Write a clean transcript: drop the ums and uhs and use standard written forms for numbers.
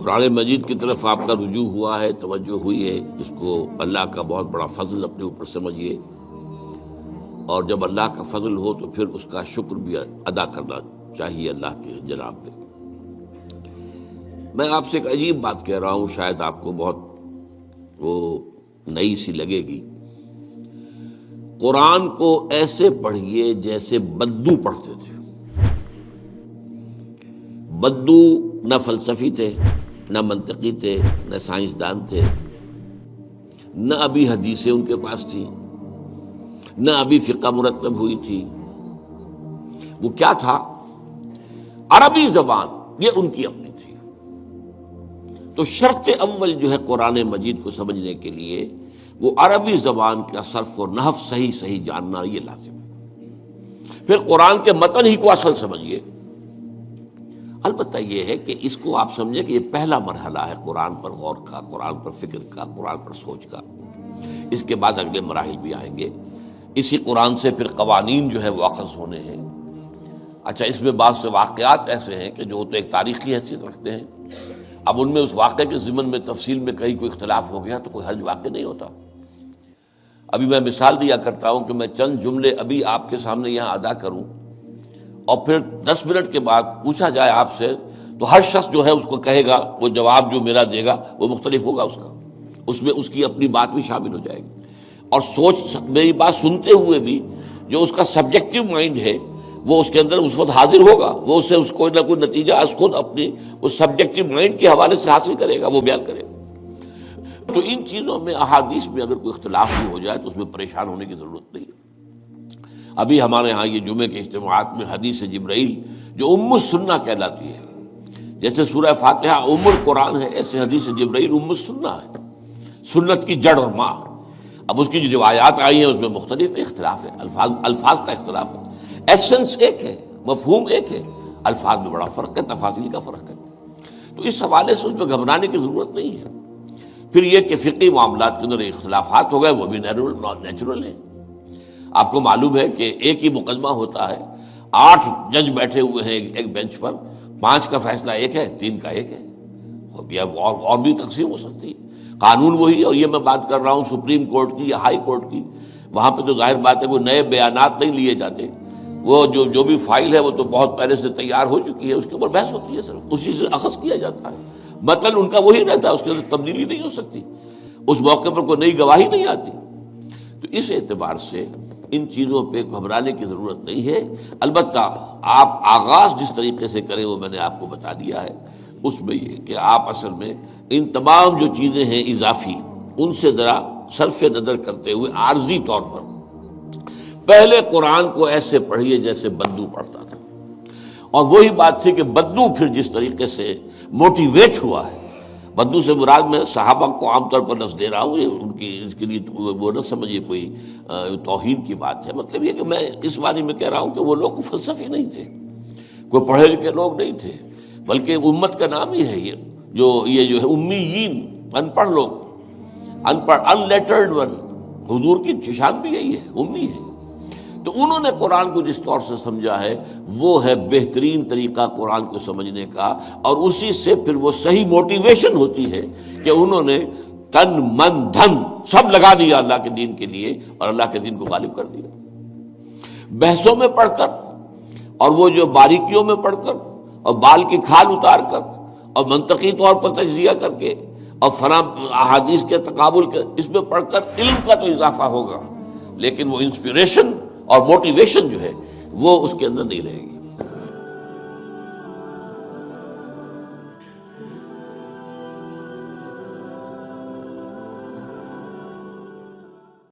قرآن مجید کی طرف آپ کا رجوع ہوا ہے، توجہ ہوئی ہے، اس کو اللہ کا بہت بڑا فضل اپنے اوپر سمجھیے، اور جب اللہ کا فضل ہو تو پھر اس کا شکر بھی ادا کرنا چاہیے اللہ کے جناب پہ۔ میں آپ سے ایک عجیب بات کہہ رہا ہوں، شاید آپ کو بہت وہ نئی سی لگے گی۔ قرآن کو ایسے پڑھیے جیسے بدو پڑھتے تھے۔ بدو نہ فلسفی تھے، نہ منطقی تھے، نہ سائنسدان تھے، نہ ابھی حدیثیں ان کے پاس تھی، نہ ابھی فقہ مرتب ہوئی تھی۔ وہ کیا تھا؟ عربی زبان، یہ ان کی اپنی تھی۔ تو شرط اول جو ہے قرآن مجید کو سمجھنے کے لیے، وہ عربی زبان کا صرف و نحو صحیح جاننا یہ لازم ہے۔ پھر قرآن کے متن ہی کو اصل سمجھیے۔ البتہ یہ ہے کہ اس کو آپ سمجھیں کہ یہ پہلا مرحلہ ہے قرآن پر غور کا، قرآن پر فکر کا، قرآن پر سوچ کا۔ اس کے بعد اگلے مراحل بھی آئیں گے۔ اسی قرآن سے پھر قوانین جو ہے واقف ہونے ہیں۔ اچھا، اس میں بعض سے واقعات ایسے ہیں کہ جو تو ایک تاریخی حیثیت رکھتے ہیں۔ اب ان میں اس واقعے کے ضمن میں تفصیل میں کہیں کوئی اختلاف ہو گیا تو کوئی حرج واقع نہیں ہوتا۔ ابھی میں مثال دیا کرتا ہوں کہ میں چند جملے ابھی آپ کے سامنے یہاں ادا کروں، اور پھر 10 منٹ کے بعد پوچھا جائے آپ سے، تو ہر شخص جو ہے اس کو کہے گا، وہ جواب جو میرا دے گا وہ مختلف ہوگا اس کا، اس میں اس کی اپنی بات بھی شامل ہو جائے گی۔ اور سوچ میری بات سنتے ہوئے بھی جو اس کا سبجیکٹو مائنڈ ہے وہ اس کے اندر اس وقت حاضر ہوگا، وہ اس سے اس کوئی نہ کوئی نتیجہ از خود اپنی اس سبجیکٹو مائنڈ کے حوالے سے حاصل کرے گا، وہ بیان کرے گا۔ تو ان چیزوں میں احادیث میں اگر کوئی اختلاف بھی ہو جائے تو اس میں پریشان ہونے کی ضرورت نہیں ہے۔ ابھی ہمارے ہاں یہ جمعے کے اجتماعات میں حدیث جبرائیل جو ام السنہ کہلاتی ہے، جیسے سورہ فاتحہ ام القرآن ہے، ایسے حدیث جبرائیل ام السنہ ہے، سنت کی جڑ اور ماں۔ اب اس کی جو روایات آئی ہیں اس میں مختلف اختلاف ہے، الفاظ کا اختلاف ہے، ایسنس ایک ہے، مفہوم ایک ہے، الفاظ میں بڑا فرق ہے، تفاصیل کا فرق ہے۔ تو اس حوالے سے اس میں گھبرانے کی ضرورت نہیں ہے۔ پھر یہ کہ فقہی معاملات کے اندر اختلافات ہو گئے، وہ بھی نیچرل ہے۔ آپ کو معلوم ہے کہ ایک ہی مقدمہ ہوتا ہے، 8 جج بیٹھے ہوئے ہیں ایک بینچ پر، 5 کا فیصلہ ایک ہے، 3 کا ایک ہے، اور بھی تقسیم ہو سکتی ہے۔ قانون وہی، اور یہ میں بات کر رہا ہوں سپریم کورٹ کی یا ہائی کورٹ کی، وہاں پہ تو ظاہر بات ہے وہ نئے بیانات نہیں لیے جاتے، وہ جو بھی فائل ہے وہ تو بہت پہلے سے تیار ہو چکی ہے، اس کے اوپر بحث ہوتی ہے، صرف اسی سے اخذ کیا جاتا ہے، مطلب ان کا وہی رہتا ہے، اس کے اندر تبدیلی نہیں ہو سکتی، اس موقع پر کوئی نئی گواہی نہیں آتی۔ تو اس اعتبار سے ان چیزوں پہ گھبرانے کی ضرورت نہیں ہے۔ البتہ آپ آغاز جس طریقے سے کریں وہ میں نے آپ کو بتا دیا ہے، اس میں یہ کہ آپ اصل میں ان تمام جو چیزیں ہیں اضافی، ان سے ذرا صرف نظر کرتے ہوئے عارضی طور پر پہلے قرآن کو ایسے پڑھیے جیسے بدو پڑھتا تھا۔ اور وہی بات تھی کہ بدو پھر جس طریقے سے موٹیویٹ ہوا ہے، بدو سے مراد میں صحابہ کو عام طور پر لفظ دے رہا ہوں، یہ ان کی اس کے لیے وہ نہ سمجھیے کوئی توہین کی بات ہے، مطلب یہ کہ میں اس معنی میں کہہ رہا ہوں کہ وہ لوگ فلسفی نہیں تھے، کوئی پڑھے لکھے لوگ نہیں تھے، بلکہ امت کا نام ہی ہے یہ جو ہے امیین، ان پڑھ لوگ، ان پڑھ، ان لیٹرڈ ون، حضور کی شان بھی یہی ہے، امی ہے۔ تو انہوں نے قرآن کو جس طور سے سمجھا ہے وہ ہے بہترین طریقہ قرآن کو سمجھنے کا، اور اسی سے پھر وہ صحیح موٹیویشن ہوتی ہے کہ انہوں نے تن من دھن سب لگا دیا اللہ کے دین کے لیے، اور اللہ کے دین کو غالب کر دیا۔ بحثوں میں پڑھ کر، اور وہ جو باریکیوں میں پڑھ کر، اور بال کی کھال اتار کر، اور منطقی طور پر تجزیہ کر کے، اور فلاں احادیث کے تقابل کے، اس میں پڑھ کر علم کا تو اضافہ ہوگا، لیکن وہ انسپریشن اور موٹیویشن جو ہے وہ اس کے اندر نہیں رہے گی۔